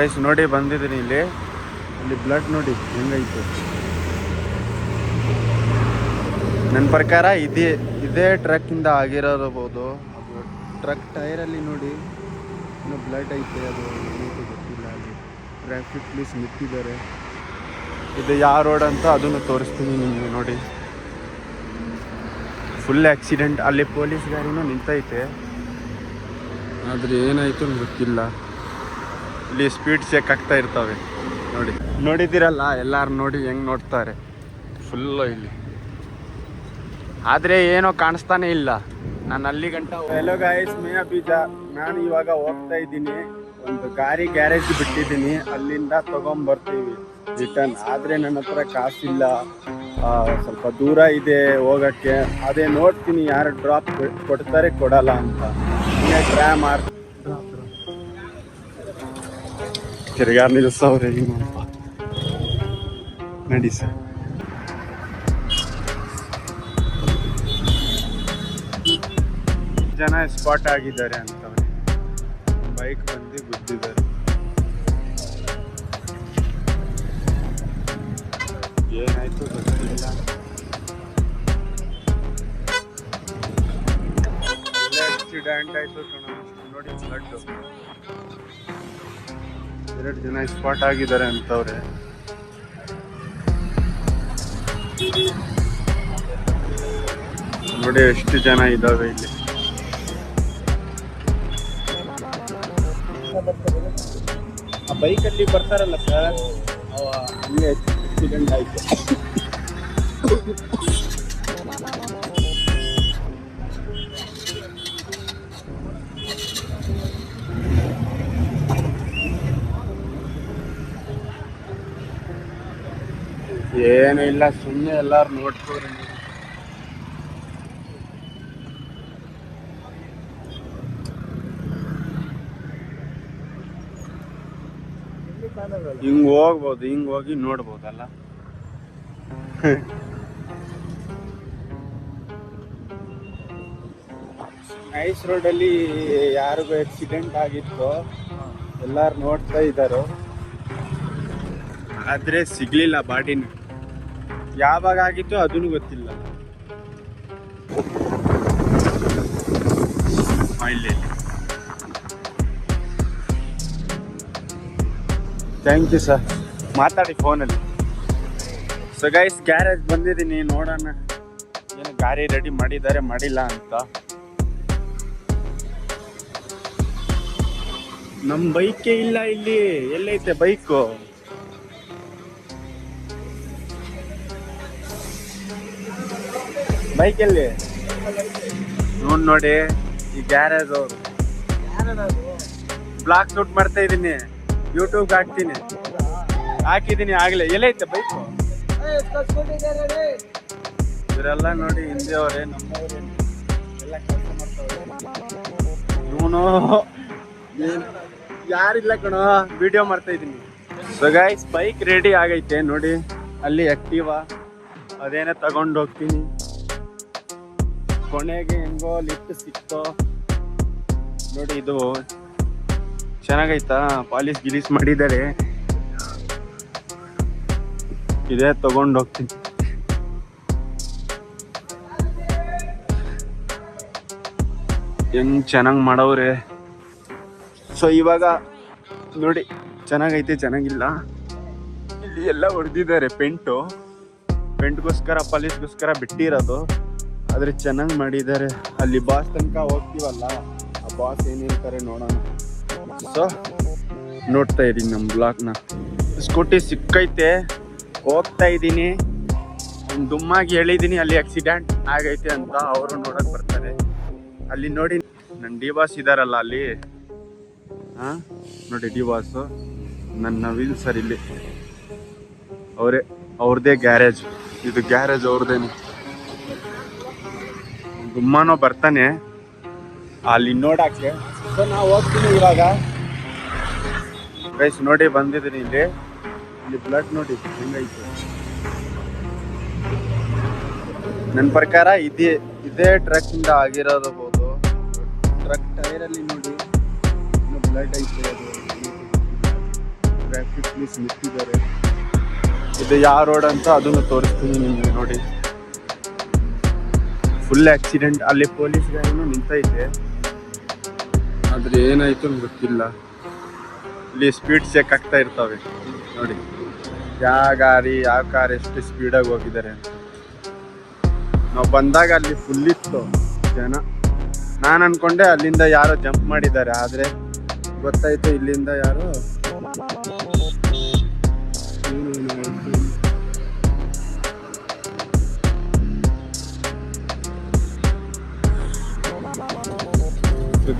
Guys ನೋಡಿ ಬಂದಿದ್ದೀನಿ ಇಲ್ಲಿ ಬ್ಲಡ್ ನೋಡಿ ಹೆಂಗೈತೆ. ನನ್ನ ಪ್ರಕಾರ ಇದೇ ಟ್ರಕ್ಕಿಂದ ಆಗಿರೋಬಹುದು. ಅದು ಟ್ರಕ್ ಟೈರಲ್ಲಿ ನೋಡಿ ಇನ್ನು ಬ್ಲಡ್ ಐತೆ. ಅದು ಏನೈತೆ ಗೊತ್ತಿಲ್ಲ. ಅಲ್ಲಿ ಟ್ರಾಫಿಕ್ ಪೊಲೀಸ್ ನಿಂತಿದ್ದಾರೆ. ಇದು ಯಾವ ರೋಡ್ ಅಂತ ಅದನ್ನು ತೋರಿಸ್ತೀನಿ ನಿಮಗೆ. ನೋಡಿ ಫುಲ್ ಆಕ್ಸಿಡೆಂಟ್. ಅಲ್ಲಿ ಪೊಲೀಸ್ ಗಾಡಿನೂ ನಿಂತೈತೆ, ಆದರೆ ಏನಾಯಿತು ಗೊತ್ತಿಲ್ಲ. ಇಲ್ಲಿ ಸ್ಪೀಡ್ ಚೆಕ್ ಆಗ್ತಾ ಇರ್ತವೆ. ನೋಡಿದ್ದೀರಲ್ಲ ಎಲ್ಲರೂ ನೋಡಿ ಹೆಂಗೆ ನೋಡ್ತಾರೆ ಫುಲ್ಲು ಇಲ್ಲಿ. ಆದರೆ ಏನೋ ಕಾಣಿಸ್ತಾನೆ ಇಲ್ಲ. ನಾನು ಅಲ್ಲಿ ಗಂಟ ಹೆಲೋ ಗಾಯ್ಸ್, ಮೇಯ ಬೀಜ. ನಾನು ಇವಾಗ ಹೋಗ್ತಾ ಇದ್ದೀನಿ, ಒಂದು ಗಾಡಿ ಗ್ಯಾರೇಜ್ ಬಿಟ್ಟಿದ್ದೀನಿ, ಅಲ್ಲಿಂದ ತೊಗೊಂಬರ್ತೀವಿ ರಿಟರ್ನ್. ಆದರೆ ನನ್ನ ಹತ್ರ ಕಾಸಿಲ್ಲ, ಸ್ವಲ್ಪ ದೂರ ಇದೆ ಹೋಗೋಕ್ಕೆ. ಅದೇ ನೋಡ್ತೀನಿ ಯಾರು ಡ್ರಾಪ್ ಕೊಡ್ತಾರೆ ಕೊಡಲ್ಲ ಅಂತ. ಟ್ರೈ ಮಾಡ್ತೀನಿ. ತಿರ್ಗಾ ನಿಲ್ಸವ್ರೆ ನಡಿ ಸರ್. ಜನ ಸ್ಪಾಟ್ ಆಗಿದ್ದಾರೆ ಅಂತವ್ರೆ. ಬೈಕ್ ಬಂದು ಗುದ್ದಿದ್ದಾರೆ. ಏನಾಯ್ತು ಗೊತ್ತಿಲ್ಲ. ಆಕ್ಸಿಡೆಂಟ್ ಆಯ್ತು ಕಣ. ನೋಡಿ ಬ್ಲಡ್. 2 ಜನ ಸ್ಪಾಟ್ ಆಗಿದ್ದಾರೆ ಅಂತವ್ರೆ. ನೋಡಿ ಎಷ್ಟು ಜನ ಇದ್ದಾವೆ ಇಲ್ಲಿ. ಆ ಬೈಕಲ್ಲಿ ಬರ್ತಾರಲ್ಲ ಸರ್, ಅಲ್ಲಿ ಆಕ್ಸಿಡೆಂಟ್ ಆಯ್ತು. ಏನೂ ಇಲ್ಲ, ಸುಮ್ಮನೆ ಎಲ್ಲಾರು ನೋಡ್ಕೋರಿ. ಹಿಂಗ್ ಹೋಗ್ಬೋದು, ಹಿಂಗ್ ಹೋಗಿ ನೋಡ್ಬೋದಲ್ಲ. ನೈಸ್ ರೋಡಲ್ಲಿ ಯಾರಿಗೂ ಆಕ್ಸಿಡೆಂಟ್ ಆಗಿತ್ತು, ಎಲ್ಲಾರು ನೋಡ್ತಾ ಇದ್ದಾರೋ. ಆದ್ರೆ ಸಿಗ್ಲಿಲ್ಲ ಬಾಡಿನ. ಯಾವಾಗ ಆಗಿತ್ತು ಅದನ್ನು ಗೊತ್ತಿಲ್ಲ. ಇಲ್ಲಿ ಥ್ಯಾಂಕ್ ಯು ಸರ್, ಮಾತಾಡಿ ಫೋನಲ್ಲಿ. ಸೊ ಗೈಸ್, ಗ್ಯಾರೇಜ್ ಬಂದಿದ್ದೀನಿ, ನೋಡೋಣ ಏನು ಗಾಡಿ ರೆಡಿ ಮಾಡಿದ್ದಾರೆ ಮಾಡಿಲ್ಲ ಅಂತ. ನಮ್ಮ ಬೈಕೇ ಇಲ್ಲ ಇಲ್ಲಿ. ಎಲ್ಲೈತೆ ಬೈಕು? ಬೈಕ್ ಎಲ್ಲಿ? ನೋಡಿ ಈ ಗ್ಯಾರೇಜ್ ಅವರು. ಬ್ಲಾಗ್ ಶೂಟ್ ಮಾಡ್ತಾ ಇದ್ದೀನಿ, ಯೂಟ್ಯೂಬ್ಗೆ ಹಾಕಿದ್ದೀನಿ ಆಗ್ಲೇ. ಎಲ್ಲೈತೆ ಬೈಕು? ಇವರೆಲ್ಲ ನೋಡಿ ಹಿಂದೆ ಅವರೇ, ನಮ್ಮವರೇ ಎಲ್ಲ ಕೆಲಸ ಮಾಡ್ತಾವ್ರೆ. ಇವನು ಯಾರಿಲ್ಲ ಕಣೋ, ವಿಡಿಯೋ ಮಾಡ್ತಾ ಇದ್ದೀನಿ. ಸೊ ಗೈಸ್, ಬೈಕ್ ರೆಡಿ ಆಗೈತೆ ನೋಡಿ. ಅಲ್ಲಿ ಆಕ್ಟಿವಾ ಅದೇನೇ ತಗೊಂಡು ಹೋಗ್ತೀನಿ. ಕೊನೆಗೆ ಹೆಂಗೋ ಲಿಫ್ಟ್ ಸಿಕ್ತೋ ನೋಡಿ. ಇದು ಚೆನ್ನಾಗೈತಾ, ಪಾಲಿಶ್ ಗಿಲೀಸ್ ಮಾಡಿದ್ದಾರೆ. ಇದೇ ತಗೊಂಡು ಹೋಗ್ತೀನಿ. ಹೆಂಗ್ ಚೆನ್ನಾಗಿ ಮಾಡವ್ರೆ. ಸೊ ಇವಾಗ ನೋಡಿ, ಚೆನ್ನಾಗೈತೆ ಚೆನ್ನಾಗಿಲ್ಲ. ಇಲ್ಲಿ ಎಲ್ಲ ಹೊಡೆದಿದ್ದಾರೆ ಪೆಂಟ್ಗೋಸ್ಕರ, ಪಾಲಿಶ್ಗೋಸ್ಕರ ಬಿಟ್ಟಿರೋದು. ಆದರೆ ಚೆನ್ನಾಗಿ ಮಾಡಿದ್ದಾರೆ. ಅಲ್ಲಿ ಬಾಸ್ ತನಕ ಹೋಗ್ತೀವಲ್ಲ, ಆ ಬಾಸ್ ಏನು ಹೇಳ್ತಾರೆ ನೋಡೋಣ. ಸೊ ನೋಡ್ತಾ ಇದ್ದೀನಿ ನಮ್ಮ ಬ್ಲಾಗ್ನ. ಸ್ಕೂಟಿ ಸಿಕ್ಕೈತೆ, ಹೋಗ್ತಾ ಇದ್ದೀನಿ. ದುಮ್ಮಾಗಿ ಹೇಳಿದ್ದೀನಿ ಅಲ್ಲಿ ಆಕ್ಸಿಡೆಂಟ್ ಆಗೈತೆ ಅಂತ. ಅವರು ನೋಡಕ್ ಬರ್ತಾರೆ. ಅಲ್ಲಿ ನೋಡಿ ನನ್ನ ಡಿ ಬಾಸ್ ಇದಾರಲ್ಲ ಅಲ್ಲಿ, ನೋಡಿ ಡಿ ಬಾಸು ನನ್ನ ನವೀನ್ ಸರ್. ಇಲ್ಲಿ ಅವ್ರದ್ದೇ ಗ್ಯಾರೇಜ್. ಇದು ಗ್ಯಾರೇಜ್ ಅವ್ರದ್ದೇನೆ. ಗುಮ್ಮನೋ ಬರ್ತಾನೆ ಅಲ್ಲಿ ನೋಡಕ್ಕೆ. ಸೊ ನಾವು ಹೋಗ್ತೀನಿ ಇವಾಗ. ಗೈಸ್ ನೋಡಿ ಬಂದಿದ್ದೀನಿ ಇಲ್ಲಿ ಬ್ಲಡ್ ನೋಡಿ ಹೆಂಗೈತೆ. ನನ್ನ ಪ್ರಕಾರ ಇದೇ ಟ್ರಕ್ಕಿಂದ ಆಗಿರೋಬಹುದು. ಟ್ರಕ್ ಟೈರಲ್ಲಿ ನೋಡಿ ಇನ್ನು ಬ್ಲಡ್ ಐತೆ. ಅದು ಟ್ರಾಫಿಕ್ ಪೊಲೀಸ್ ನಿಂತಿದ್ದಾರೆ. ಇದು ಯಾವ ರೋಡ್ ಅಂತ ಅದನ್ನು ತೋರಿಸ್ತೀನಿ ನಿಮಗೆ ನೋಡಿ. Full accident. ಅಲ್ಲಿ ಪೊಲೀಸ್ ಗಾಡಿನೂ ನಿಂತೈತೆ, ಆದ್ರೆ ಏನಾಯ್ತು ಗೊತ್ತಿಲ್ಲ. ಇಲ್ಲಿ ಸ್ಪೀಡ್ ಚೆಕ್ ಆಗ್ತಾ ಇರ್ತವೆ ನೋಡಿ, ಯಾವ ಗಾಡಿ ಯಾವ ಕಾರ್ ಎಷ್ಟು ಸ್ಪೀಡಾಗಿ ಹೋಗಿದ್ದಾರೆ ಅಂತ. ನಾವು ಬಂದಾಗ ಅಲ್ಲಿ ಫುಲ್ ಇತ್ತು ಜನ. ನಾನು ಅನ್ಕೊಂಡೆ ಅಲ್ಲಿಂದ ಯಾರೋ ಜಂಪ್ ಮಾಡಿದ್ದಾರೆ, ಆದರೆ ಗೊತ್ತಾಯ್ತು ಇಲ್ಲಿಂದ ಯಾರೋ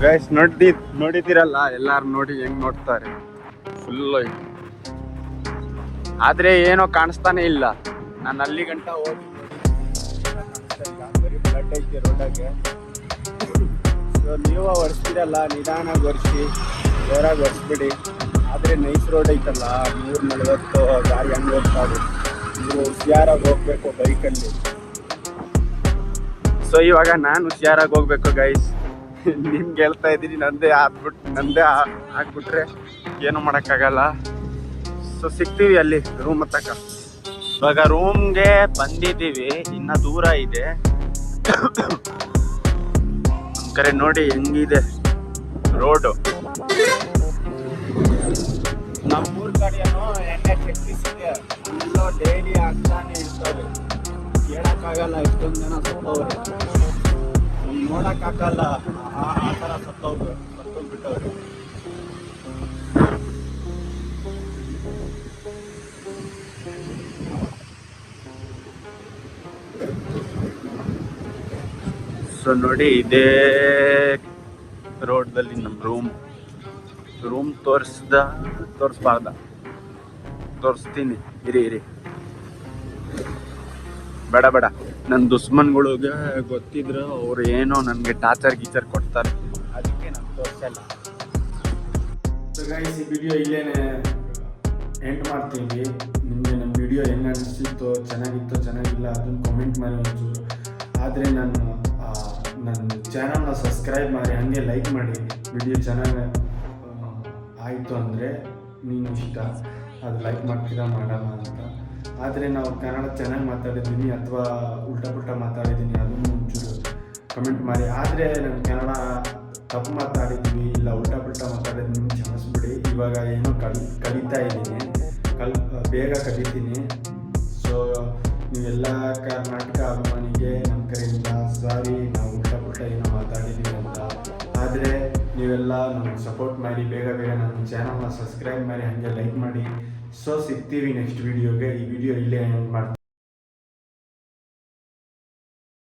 ಗೈಸ್ ನೋಡಿದ್ದೀರಲ್ಲ, ಎಲ್ಲಾರು ನೋಡಿ ಹೆಂಗ್ ನೋಡ್ತಾರೆ ಫುಲ್. ಆದ್ರೆ ಏನೋ ಕಾಣಿಸ್ತಾನೆ ಇಲ್ಲ. ನಾನು ಅಲ್ಲಿ ಗಂಟ ಹೋಗಿ ಬರೀ ಬ್ಲಡ್ ಐತೆ ರೋಡಾಗೆ. ಸೊ ನೀವು ಒರೆಸ್ತೀರಲ್ಲ, ನಿಧಾನಾಗಿ ಒರೆಸಿ, ಜೋರಾಗಿ ಒರೆಸ್ಬಿಡಿ. ಆದರೆ ನೈಸ್ ರೋಡ್ ಐತಲ್ಲ, 140 ಗಾಡಿ ಹಂಗೆ ಹೋಗ್ತಾವೆ. ನೀವು ಹುಷಾರಾಗಿ ಹೋಗ್ಬೇಕು ಬೈಕಲ್ಲಿ. ಸೊ ಇವಾಗ ನಾನು ಹುಷಾರಾಗಿ ಹೋಗ್ಬೇಕು ಗೈಸ್. ನಿಮ್ಗೆ ಹೇಳ್ತಾ ಇದ್ದೀನಿ, ನಂದೇ ಹಾಕ್ಬಿಟ್ರೆ ಏನು ಮಾಡೋಕ್ಕಾಗಲ್ಲ. ಸೊ ಸಿಗ್ತೀವಿ ಅಲ್ಲಿ ರೂಮ್ ತಕ್ಕ. ಇವಾಗ ರೂಮ್ಗೆ ಬಂದಿದ್ದೀವಿ, ಇನ್ನ ದೂರ ಇದೆ. ಕರೆ ನೋಡಿ ಹೆಂಗಿದೆ ರೋಡು. ನಮ್ಮೂರ್ ಕಡೆಯನ್ನು ಎಣ್ಣೆ ಚೆಕ್ಕಿಸಿದೆ, ಫುಲ್ಲು ಡೈಲಿ ಆಗ್ತಾನೆ ಇರ್ತವೆ. ಕೇಳಕ್ಕಾಗಲ್ಲ, ಎಷ್ಟೊಂದು ಜನ ಸತ್ತವ್ರೆ, ನೋಡಕ್ಕಾಗಲ್ಲ, ಆ ಥರ ಸತ್ತೋಗ್ಬಿಟ್ಟವ್ರೆ. ಸೊ ನೋಡಿ, ಇದೇ ರೋಡ್ದಲ್ಲಿ ನಮ್ಮ ರೂಮ್ ತೋರಿಸ್ತೀನಿ. ಇರಿ ಬೇಡ ನನ್ನ ದುಶ್ಮನ್ಗಳಿಗೆ ಗೊತ್ತಿದ್ರು ಅವ್ರು ಏನೋ ನನಗೆ ಟಾರ್ಚರ್ ಕೊಡ್ತಾರೆ, ಅದಕ್ಕೆ ನಾನು ತೋರಿಸಲ್ಲ. ಸೊ ಗೈಸ್, ಈ ವಿಡಿಯೋ ಇಲ್ಲೇನೆ ಎಂಡ್ ಮಾಡ್ತೀವಿ. ನಿಮಗೆ ನಮ್ಮ ವಿಡಿಯೋ ಹೆಂಗೆ ಅನಿಸ್ತಿತ್ತು, ಚೆನ್ನಾಗಿಲ್ಲ ಅದನ್ನು ಕಾಮೆಂಟ್ ಮಾಡಿ ಒಂಚೂರು. ಆದರೆ ನನ್ನ ಚಾನಲ್ನ ಸಬ್ಸ್ಕ್ರೈಬ್ ಮಾಡಿ, ಹಾಗೆ ಲೈಕ್ ಮಾಡಿ. ವಿಡಿಯೋ ಚೆನ್ನಾಗಿ ಆಯಿತು ಅಂದರೆ ನೀನು ಇಷ್ಟ ಅದು ಲೈಕ್ ಮಾಡ್ತೀರಾ ಮಾಡೋಣ ಅಂತ. ಆದರೆ ನಾವು ಕನ್ನಡ ಚೆನ್ನಾಗಿ ಮಾತಾಡಿದ್ದೀನಿ ಅಥವಾ ಉಲ್ಟಾ ಮಾತಾಡಿದ್ದೀನಿ, ಅದನ್ನು ಒಂಚೂರು ಕಮೆಂಟ್ ಮಾಡಿ. ಆದರೆ ನಾನು ಕನ್ನಡ ತಪ್ಪು ಮಾತಾಡಿದ್ವಿ ಇಲ್ಲ ಉಲ್ಟಾ ಮಾತಾಡಿದ್ದೀನಿ, ಕ್ಷಮಿಸ್ಬಿಡಿ. ಇವಾಗ ಏನೋ ಕಲಿತಾ ಇದ್ದೀನಿ, ಬೇಗ ಕಲಿತೀನಿ. ಸೊ ನೀವೆಲ್ಲ ಕರ್ನಾಟಕ ಅಭಿಮಾನಿಗೆ ನಮ್ಮ ಕಡೆಯಿಂದ ಸಾರಿ, ನಾವು ಉಲ್ಟಾ ಏನೋ ಮಾತಾಡಿದ್ದೀವಿ ಅಂತ. ಆದರೆ ನೀವೆಲ್ಲ ನಮಗೆ ಸಪೋರ್ಟ್ ಮಾಡಿ, ಬೇಗ ನನ್ನ ಚಾನಲ್ನ ಸಬ್ಸ್ಕ್ರೈಬ್ ಮಾಡಿ, ಹಾಗೆ ಲೈಕ್ ಮಾಡಿ. ಸೊ ಸಿಗ್ತೀವಿ ನೆಕ್ಸ್ಟ್ ವಿಡಿಯೋಗೆ. ಈ ವಿಡಿಯೋ